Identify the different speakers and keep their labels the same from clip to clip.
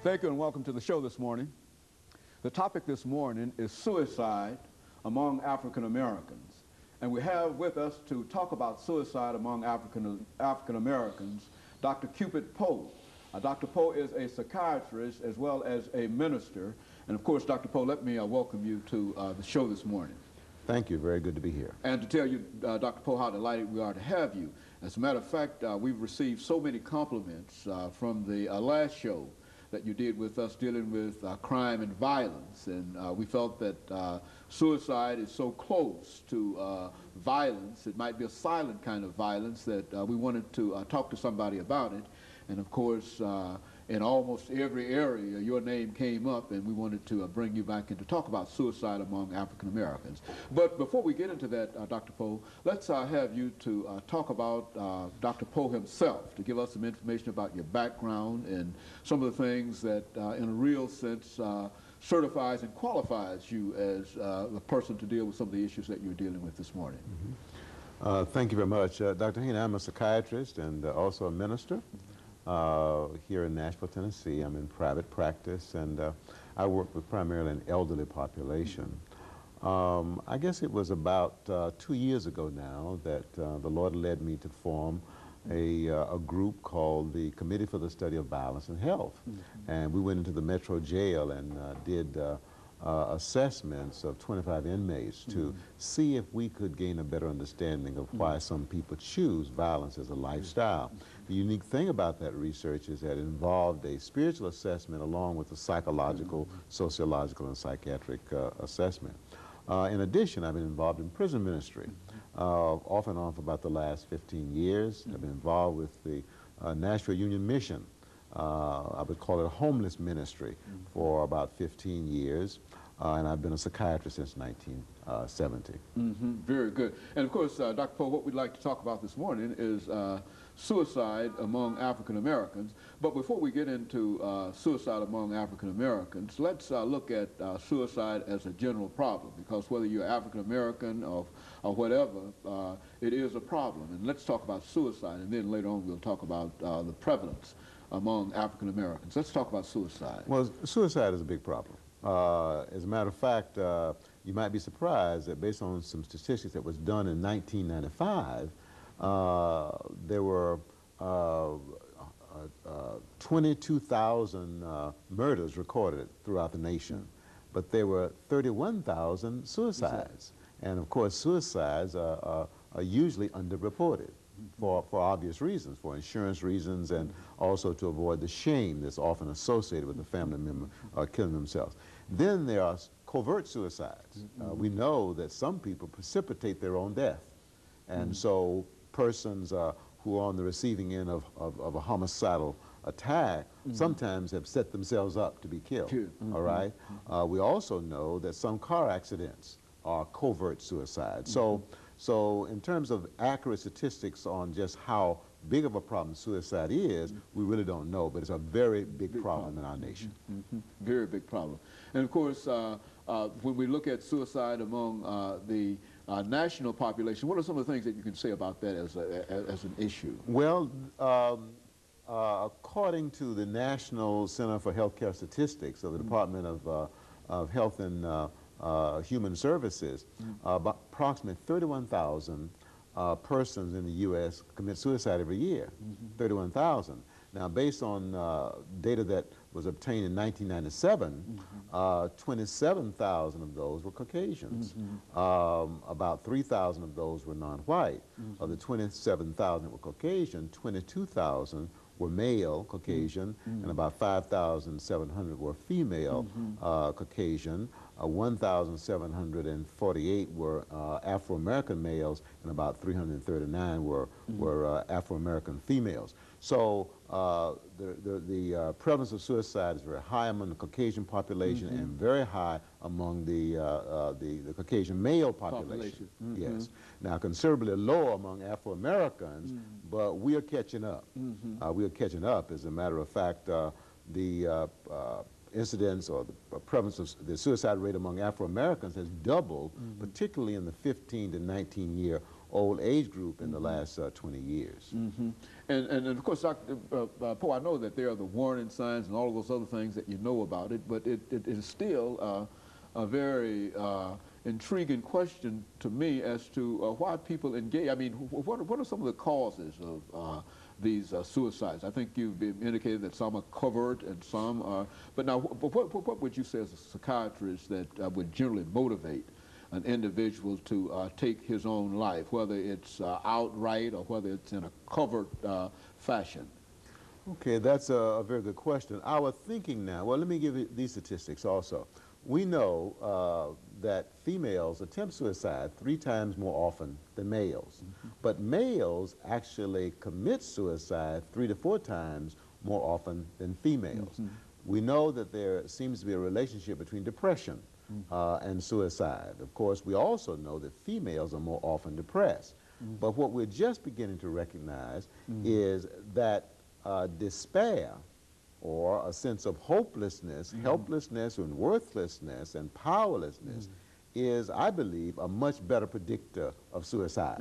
Speaker 1: Thank you and welcome to the show this morning. The topic this morning is suicide among African Americans. And we have with us to talk about suicide among African Americans, Dr. CPoe. Dr. Poe is a psychiatrist as well as a minister. And of course, Dr. Poe, let me welcome you to the show this morning.
Speaker 2: Thank you. Very good to be here.
Speaker 1: And to tell you, Dr. Poe, how delighted we are to have you. As a matter of fact, we've received so many compliments from the last show that you did with us dealing with crime and violence. And we felt that suicide is so close to violence. It might be a silent kind of violence that we wanted to talk to somebody about it. And of course, in almost every area, your name came up, and we wanted to bring you back in to talk about suicide among African Americans. But before we get into that, Dr. Poe, let's have you to talk about Dr. Poe himself, to give us some information about your background and some of the things that, in a real sense, certifies and qualifies you as the person to deal with some of the issues that you're dealing with this morning.
Speaker 2: Thank you very much. Dr. Haney, I'm a psychiatrist and also a minister. Here in Nashville, Tennessee. I'm in private practice, and I work with primarily an elderly population. I guess it was about 2 years ago now that the Lord led me to form a group called the Committee for the Study of Violence and Health. And we went into the Metro Jail and did assessments of 25 inmates to see if we could gain a better understanding of why some people choose violence as a lifestyle. The unique thing about that research is that it involved a spiritual assessment along with a psychological, sociological, and psychiatric assessment. In addition, I've been involved in prison ministry off and on for about the last 15 years. I've been involved with the Nashville Union Mission. I would call it a homeless ministry for about 15 years. And I've been a psychiatrist since 1970.
Speaker 1: Very good. And of course, Dr. Poe, what we'd like to talk about this morning is suicide among African Americans. But before we get into suicide among African Americans, let's look at suicide as a general problem, because whether you're African American or whatever, it is a problem. And let's talk about suicide, and then later on we'll talk about the prevalence among African Americans. Let's talk about suicide.
Speaker 2: Well, suicide is a big problem. As a matter of fact, you might be surprised that based on some statistics that was done in 1995, there were 22,000 murders recorded throughout the nation, but there were 31,000 suicides. And of course, suicides are usually underreported for obvious reasons, for insurance reasons, and also to avoid the shame that's often associated with a family member killing themselves. Then there are covert suicides. We know that some people precipitate their own death. And so persons who are on the receiving end of a homicidal attack sometimes have set themselves up to be killed, all right? We also know that some car accidents are covert suicides. So in terms of accurate statistics on just how big of a problem suicide is, we really don't know, but it's a very big problem in our nation.
Speaker 1: Very big problem. And of course, when we look at suicide among the national population, what are some of the things that you can say about that as an issue?
Speaker 2: Well, according to the National Center for Healthcare Statistics of the Department of Health and Human Services, approximately 31,000 persons in the U.S. commit suicide every year, 31,000. Now, based on data that was obtained in 1997, 27,000 of those were Caucasians. About 3,000 of those were non-white. Of the 27,000 that were Caucasian, 22,000 were male Caucasian, and about 5,700 were female Caucasian. 1,748 were Afro-American males, and about 339 were Afro-American females. So the prevalence of suicide is very high among the Caucasian population and very high among the Caucasian male population. Yes. Now, considerably low among Afro-Americans, but we are catching up. We are catching up. As a matter of fact, the incidence or the prevalence of the suicide rate among Afro-Americans has doubled, particularly in the 15 to 19-year old age group in the last 20 years.
Speaker 1: And of course, Dr. Poe, I know that there are the warning signs and all of those other things that you know about it, but it is still a very intriguing question to me as to why people engage. I mean, what are some of the causes of these suicides? I think you've indicated that some are covert and some are, but now, what would you say as a psychiatrist that would generally motivate an individual to take his own life, whether it's outright or whether it's in a covert fashion?
Speaker 2: Okay, that's a very good question. Our thinking now, well, let me give you these statistics also. We know that females attempt suicide 3 times more often than males, but males actually commit suicide 3 to 4 times more often than females. We know that there seems to be a relationship between depression and suicide. Of course, we also know that females are more often depressed. But what we're just beginning to recognize is that despair, or a sense of hopelessness, helplessness, and worthlessness, and powerlessness is, I believe, a much better predictor of suicide.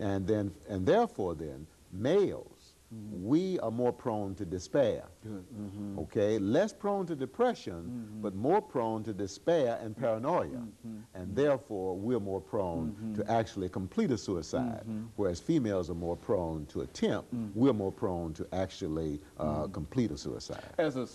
Speaker 2: And therefore, males, we are more prone to despair. Okay, less prone to depression, but more prone to despair and paranoia. And therefore, we're more prone to actually complete a suicide. Whereas females are more prone to attempt, we're more prone to actually complete a suicide.
Speaker 1: As a